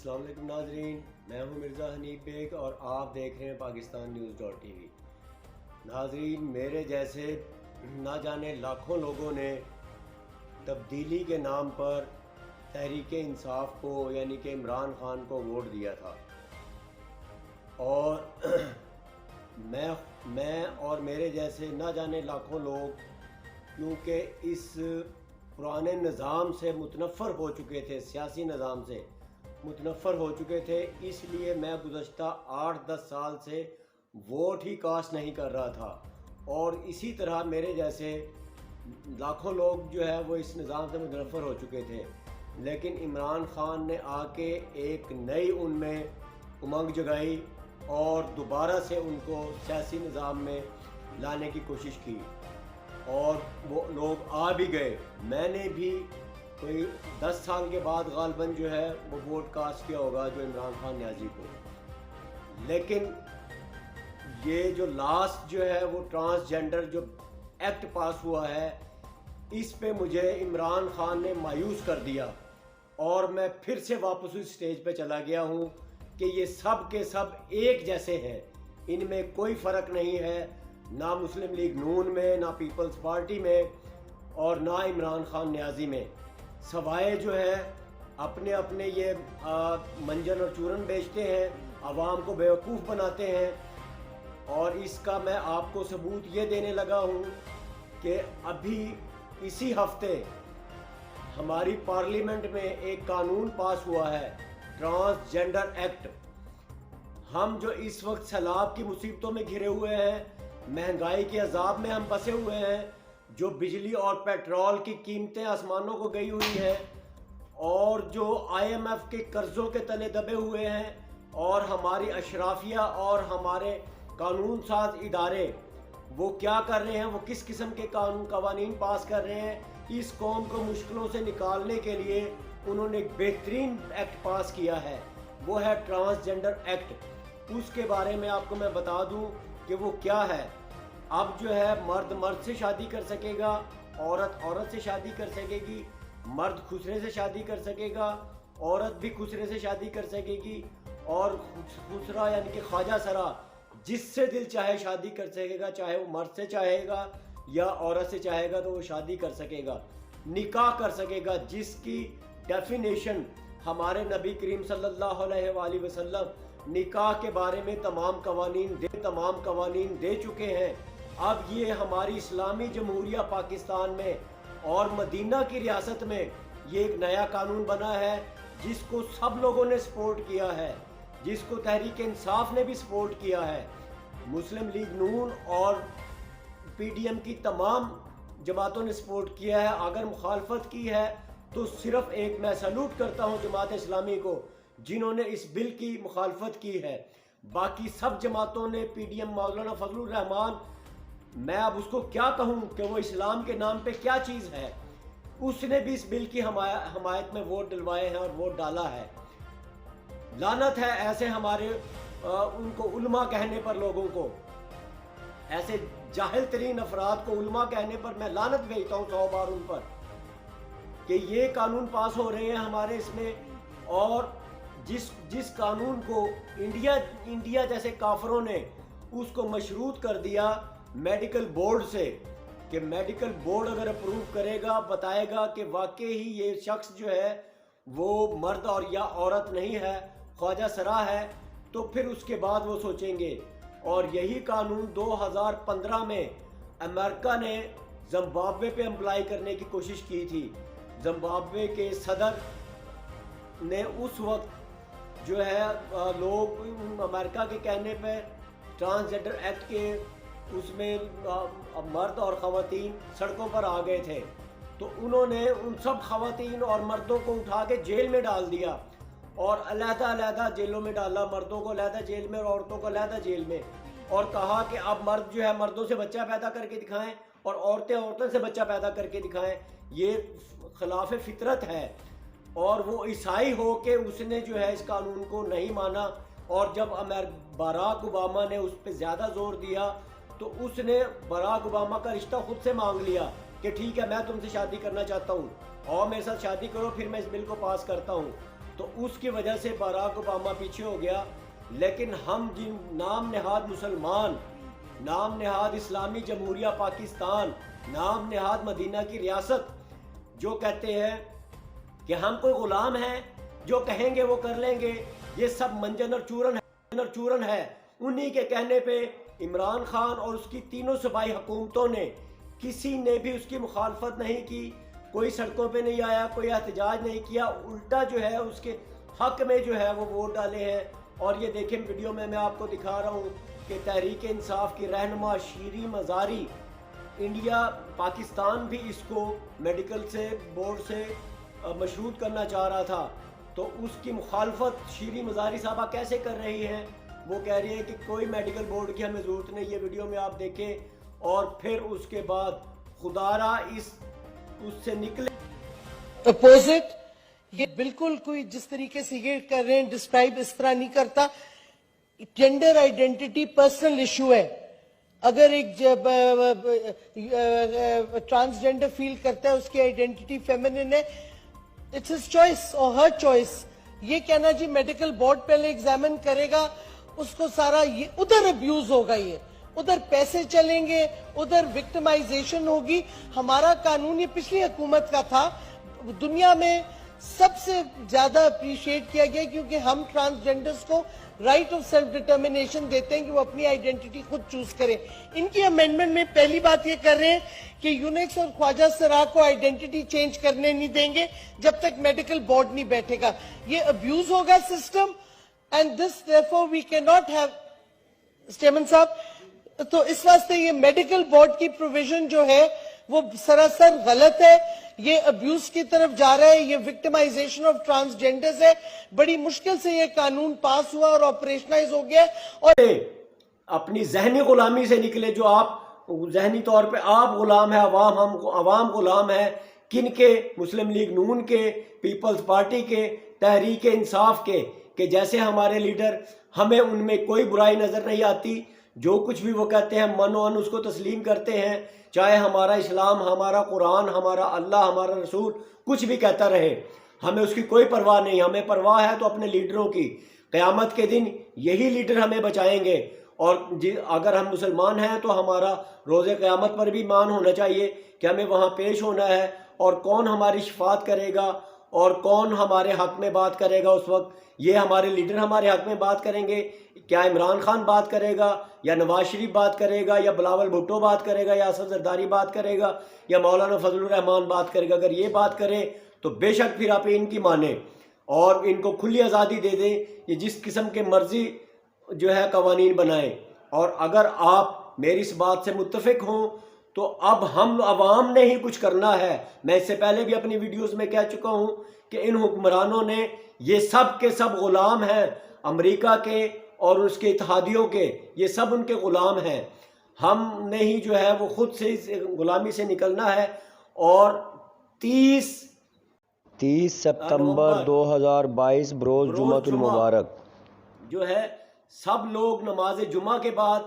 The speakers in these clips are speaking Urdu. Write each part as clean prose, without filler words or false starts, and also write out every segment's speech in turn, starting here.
السلام علیکم ناظرین، میں ہوں مرزا حنیف بیگ اور آپ دیکھ رہے ہیں Pakistan news dot T V. ناظرین، میرے جیسے نہ جانے لاکھوں لوگوں نے تبدیلی کے نام پر تحریک انصاف کو یعنی کہ عمران خان کو ووٹ دیا تھا، اور میں اور میرے جیسے نہ جانے لاکھوں لوگ کیونکہ اس پرانے نظام سے متنفر ہو چکے تھے، سیاسی نظام سے متنفر ہو چکے تھے، اس لیے میں گزشتہ 8-10 سال سے ووٹ ہی کاسٹ نہیں کر رہا تھا۔ اور اسی طرح میرے جیسے لاکھوں لوگ جو ہے وہ اس نظام سے متنفر ہو چکے تھے، لیکن عمران خان نے آ کے ایک نئی ان میں امنگ جگائی اور دوبارہ سے ان کو سیاسی نظام میں لانے کی کوشش کی، اور وہ لوگ آ بھی گئے۔ میں نے بھی کوئی 10 سال کے بعد غالباً جو ہے وہ ووٹ کاسٹ کیا ہوگا جو عمران خان نیازی کو، لیکن یہ جو لاسٹ جو ہے وہ ٹرانسجنڈر جو ایکٹ پاس ہوا ہے، اس پہ مجھے عمران خان نے مایوس کر دیا، اور میں پھر سے واپس اس سٹیج پہ چلا گیا ہوں کہ یہ سب کے سب ایک جیسے ہیں، ان میں کوئی فرق نہیں ہے، نہ مسلم لیگ نون میں، نہ پیپلز پارٹی میں، اور نہ عمران خان نیازی میں، سوائے جو ہے اپنے اپنے یہ منجن اور چورن بیچتے ہیں، عوام کو بیوقوف بناتے ہیں۔ اور اس کا میں آپ کو ثبوت یہ دینے لگا ہوں کہ ابھی اسی ہفتے ہماری پارلیمنٹ میں ایک قانون پاس ہوا ہے، ٹرانسجنڈر ایکٹ۔ ہم جو اس وقت سیلاب کی مصیبتوں میں گھرے ہوئے ہیں، مہنگائی کے عذاب میں ہم پھنسے ہوئے ہیں، جو بجلی اور پیٹرول کی قیمتیں آسمانوں کو گئی ہوئی ہیں، اور جو IMF کے قرضوں کے تلے دبے ہوئے ہیں، اور ہماری اشرافیہ اور ہمارے قانون ساز ادارے وہ کیا کر رہے ہیں، وہ کس قسم کے قوانین پاس کر رہے ہیں، اس قوم کو مشکلوں سے نکالنے کے لیے انہوں نے ایک بہترین ایکٹ پاس کیا ہے، وہ ہے ٹرانسجنڈر ایکٹ۔ اس کے بارے میں آپ کو میں بتا دوں کہ وہ کیا ہے۔ اب جو ہے مرد مرد سے شادی کر سکے گا، عورت عورت سے شادی کر سکے گی، مرد خسرے سے شادی کر سکے گا، عورت بھی خسرے سے شادی کر سکے گی، اور خسرا یعنی کہ خواجہ سرا جس سے دل چاہے شادی کر سکے گا، چاہے وہ مرد سے چاہے گا یا عورت سے چاہے گا تو وہ شادی کر سکے گا، نکاح کر سکے گا، جس کی ڈیفینیشن ہمارے نبی کریم صلی اللہ علیہ وآلہ وسلم نکاح کے بارے میں تمام قوانین دے چکے ہیں۔ اب یہ ہماری اسلامی جمہوریہ پاکستان میں اور مدینہ کی ریاست میں یہ ایک نیا قانون بنا ہے، جس کو سب لوگوں نے سپورٹ کیا ہے، جس کو تحریک انصاف نے بھی سپورٹ کیا ہے، مسلم لیگ نون اور PDM کی تمام جماعتوں نے سپورٹ کیا ہے۔ اگر مخالفت کی ہے تو صرف ایک میں سلوٹ کرتا ہوں جماعت اسلامی کو، جنہوں نے اس بل کی مخالفت کی ہے۔ باقی سب جماعتوں نے PDM مولانا فضل الرحمان، میں اب اس کو کیا کہوں کہ وہ اسلام کے نام پہ کیا چیز ہے، اس نے بھی اس بل کی حمایت میں ووٹ ڈلوائے ہیں اور ووٹ ڈالا ہے۔ لعنت ہے ایسے ہمارے ان کو علماء کہنے پر، لوگوں کو، ایسے جاہل ترین افراد کو علماء کہنے پر میں لعنت بھیجتا ہوں 100 بار ان پر، کہ یہ قانون پاس ہو رہے ہیں ہمارے اس میں، اور جس قانون کو انڈیا جیسے کافروں نے اس کو مشروط کر دیا میڈیکل بورڈ سے، کہ میڈیکل بورڈ اگر اپروو کرے گا، بتائے گا کہ واقعی ہی یہ شخص جو ہے وہ مرد اور یا عورت نہیں ہے، خواجہ سرا ہے، تو پھر اس کے بعد وہ سوچیں گے۔ اور یہی قانون 2015 میں امریکہ نے زمبابوے پہ امپلائی کرنے کی کوشش کی تھی۔ زمبابوے کے صدر نے اس وقت جو ہے لوگ امریکہ کے کہنے پہ ٹرانسجنڈر ایکٹ کے اس میں مرد اور خواتین سڑکوں پر آ گئے تھے، تو انہوں نے ان سب خواتین اور مردوں کو اٹھا کے جیل میں ڈال دیا، اور علیحدہ علیحدہ جیلوں میں ڈالا، مردوں کو علیحدہ جیل میں اور عورتوں کو علیحدہ جیل میں، اور کہا کہ اب مرد جو ہے مردوں سے بچہ پیدا کر کے دکھائیں اور عورتیں عورتوں سے بچہ پیدا کر کے دکھائیں، یہ خلاف فطرت ہے۔ اور وہ عیسائی ہو کے اس نے جو ہے اس قانون کو نہیں مانا، اور جب باراک اوباما نے اس پہ زیادہ زور دیا تو اس نے باراک اوباما کا رشتہ خود سے مانگ لیا کہ ٹھیک ہے میں تم سے شادی کرنا چاہتا ہوں، اور میرے ساتھ شادی کرو، پھر میں اس بل کو پاس کرتا ہوں۔ تو اس کی وجہ سے باراک اوباما پیچھے ہو گیا. لیکن ہم جن نام نہاد مسلمان، نام نہاد اسلامی جمہوریہ پاکستان، نام نہاد مدینہ کی ریاست، جو کہتے ہیں کہ ہم کوئی غلام ہیں، جو کہیں گے وہ کر لیں گے، یہ سب منجن اور چورن ہے. انہی کے کہنے پہ عمران خان اور اس کی تینوں صوبائی حکومتوں نے، کسی نے بھی اس کی مخالفت نہیں کی، کوئی سڑکوں پہ نہیں آیا، کوئی احتجاج نہیں کیا، الٹا جو ہے اس کے حق میں جو ہے وہ ووٹ ڈالے ہیں. اور یہ دیکھیں ویڈیو میں آپ کو دکھا رہا ہوں کہ تحریک انصاف کی رہنما شیریں مزاری، انڈیا پاکستان بھی اس کو میڈیکل سے بورڈ سے مشروط کرنا چاہ رہا تھا، تو اس کی مخالفت شیریں مزاری صاحبہ کیسے کر رہی ہیں؟ وہ کہہ رہی ہے کہ کوئی میڈیکل بورڈ کی ہمیں ضرورت نہیں. یہ ویڈیو میں آپ دیکھیں. اور پھر اس کے بعد خدارہ اس سے نکلے اپوزٹ. یہ بالکل کوئی جس طریقے سے یہ کر رہے ہیں ڈسکرائب اس طرح نہیں کرتا. جینڈر آئیڈینٹی پرسنل ایشو ہے. اگر ایک ٹرانسجینڈر فیل کرتا ہے اس کی آئیڈینٹی فیمنن ہے، اٹس ہز چوائس اور ہر چوائس. یہ کہنا جی میڈیکل بورڈ پہلے ایگزامن کرے گا، اس کو سارا یہ ادھر ابیوز ہوگا، یہ ادھر پیسے چلیں گے، ادھر وکٹمائزیشن ہوگی. ہمارا قانون یہ پچھلی حکومت کا تھا، دنیا میں سب سے زیادہ اپریشیٹ کیا گیا کیونکہ ہم ٹرانسجینڈرز کو رائٹ آف سیلف ڈٹرمنیشن دیتے ہیں کہ وہ اپنی آئیڈینٹی خود چوز کریں. ان کی امینڈمنٹ میں پہلی بات یہ کر رہے ہیں کہ یونیکس اور خواجہ سرا کو آئیڈینٹی چینج کرنے نہیں دیں گے جب تک میڈیکل بورڈ نہیں بیٹھے گا. یہ ابیوز ہوگا system, and this therefore we cannot have. اسٹیمن صاحب، تو اس واسطے یہ میڈیکل بورڈ کی پروویژن جو ہے وہ سراسر غلط ہے. یہ ابیوز کی طرف جا رہا ہے، یہ وکٹمائزیشن آف ٹرانسجینڈرز ہے. بڑی مشکل سے یہ قانون پاس ہوا اور آپریشنائز ہو گیا. اور اپنی ذہنی غلامی سے نکلے، جو آپ ذہنی طور پہ آپ غلام ہیں، عوام غلام ہے. کن کے؟ مسلم لیگ نون کے، پیپلز پارٹی کے، تحریک انصاف کے، کہ جیسے ہمارے لیڈر، ہمیں ان میں کوئی برائی نظر نہیں آتی. جو کچھ بھی وہ کہتے ہیں من اس کو تسلیم کرتے ہیں، چاہے ہمارا اسلام، ہمارا قرآن، ہمارا اللہ، ہمارا رسول کچھ بھی کہتا رہے، ہمیں اس کی کوئی پرواہ نہیں. ہمیں پرواہ ہے تو اپنے لیڈروں کی. قیامت کے دن یہی لیڈر ہمیں بچائیں گے. اور اگر ہم مسلمان ہیں تو ہمارا روز قیامت پر بھی ایمان ہونا چاہیے کہ ہمیں وہاں پیش ہونا ہے، اور کون ہماری شفاعت کرے گا اور کون ہمارے حق میں بات کرے گا اس وقت. یہ ہمارے لیڈر ہمارے حق میں بات کریں گے. کیا عمران خان بات کرے گا، یا نواز شریف بات کرے گا، یا بلاول بھٹو بات کرے گا، یا اسد زرداری بات کرے گا، یا مولانا فضل الرحمان بات کرے گا؟ اگر یہ بات کریں تو بے شک پھر آپ ان کی مانیں اور ان کو کھلی آزادی دے دیں، یہ جس قسم کے مرضی جو ہے قوانین بنائیں. اور اگر آپ میری اس بات سے متفق ہوں تو اب ہم عوام نے ہی کچھ کرنا ہے. میں اس سے پہلے بھی اپنی ویڈیوز میں کہہ چکا ہوں کہ ان حکمرانوں نے، یہ سب کے سب غلام ہیں، امریکہ کے اور اس کے اتحادیوں کے، یہ سب ان کے غلام ہیں. ہم نے ہی جو ہے وہ خود سے اس غلامی سے نکلنا ہے. اور 30 سپتمبر 2022 بروز جمعۃ المبارک جو ہے سب لوگ نماز جمعہ کے بعد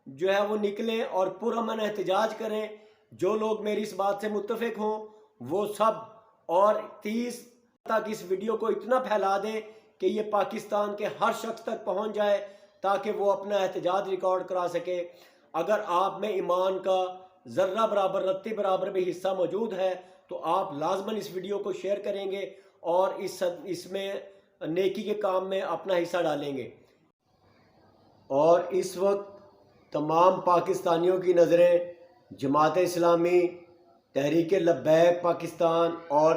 جو ہے وہ نکلیں اور پرامن احتجاج کریں. جو لوگ میری اس بات سے متفق ہوں وہ سب، اور 30 تک اس ویڈیو کو اتنا پھیلا دیں کہ یہ پاکستان کے ہر شخص تک پہنچ جائے تاکہ وہ اپنا احتجاج ریکارڈ کرا سکے. اگر آپ میں ایمان کا ذرہ برابر، رتی برابر بھی حصہ موجود ہے تو آپ لازماً اس ویڈیو کو شیئر کریں گے اور اس میں نیکی کے کام میں اپنا حصہ ڈالیں گے. اور اس وقت تمام پاکستانیوں کی نظریں جماعت اسلامی، تحریک لبیک پاکستان اور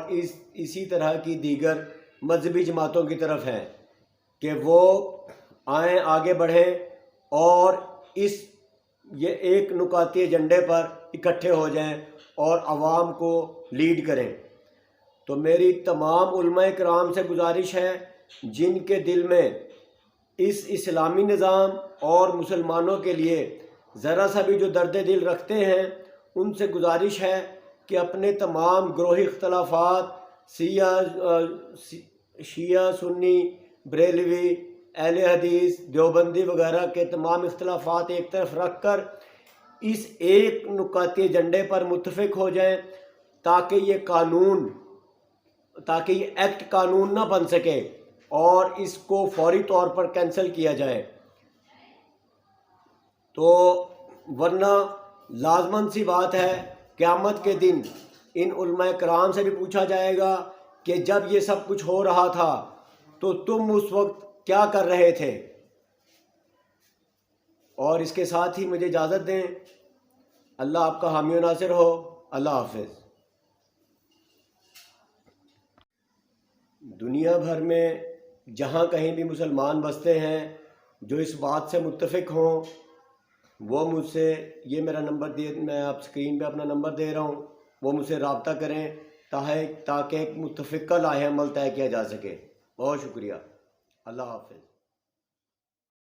اسی طرح کی دیگر مذہبی جماعتوں کی طرف ہیں کہ وہ آئیں، آگے بڑھیں اور یہ ایک نکاتی ایجنڈے پر اکٹھے ہو جائیں اور عوام کو لیڈ کریں. تو میری تمام علماء کرام سے گزارش ہے جن کے دل میں اس اسلامی نظام اور مسلمانوں کے لیے ذرا سا بھی جو درد دل رکھتے ہیں، ان سے گزارش ہے کہ اپنے تمام گروہی اختلافات، شیعہ، سنی، بریلوی، اہل حدیث، دیوبندی وغیرہ کے تمام اختلافات ایک طرف رکھ کر اس ایک نکاتی ایجنڈے پر متفق ہو جائیں تاکہ یہ قانون تاکہ یہ ایکٹ قانون نہ بن سکے اور اس کو فوری طور پر کینسل کیا جائے. تو ورنہ لازماً سی بات ہے قیامت کے دن ان علماء کرام سے بھی پوچھا جائے گا کہ جب یہ سب کچھ ہو رہا تھا تو تم اس وقت کیا کر رہے تھے. اور اس کے ساتھ ہی مجھے اجازت دیں. اللہ آپ کا حامی و ناصر ہو. اللہ حافظ. دنیا بھر میں جہاں کہیں بھی مسلمان بستے ہیں جو اس بات سے متفق ہوں وہ مجھ سے یہ میرا نمبر میں آپ اسکرین پہ اپنا نمبر دے رہا ہوں، وہ مجھ سے رابطہ کریں تاکہ ایک متفقہ لاہ عمل طے کیا جا سکے. بہت شکریہ. اللہ حافظ.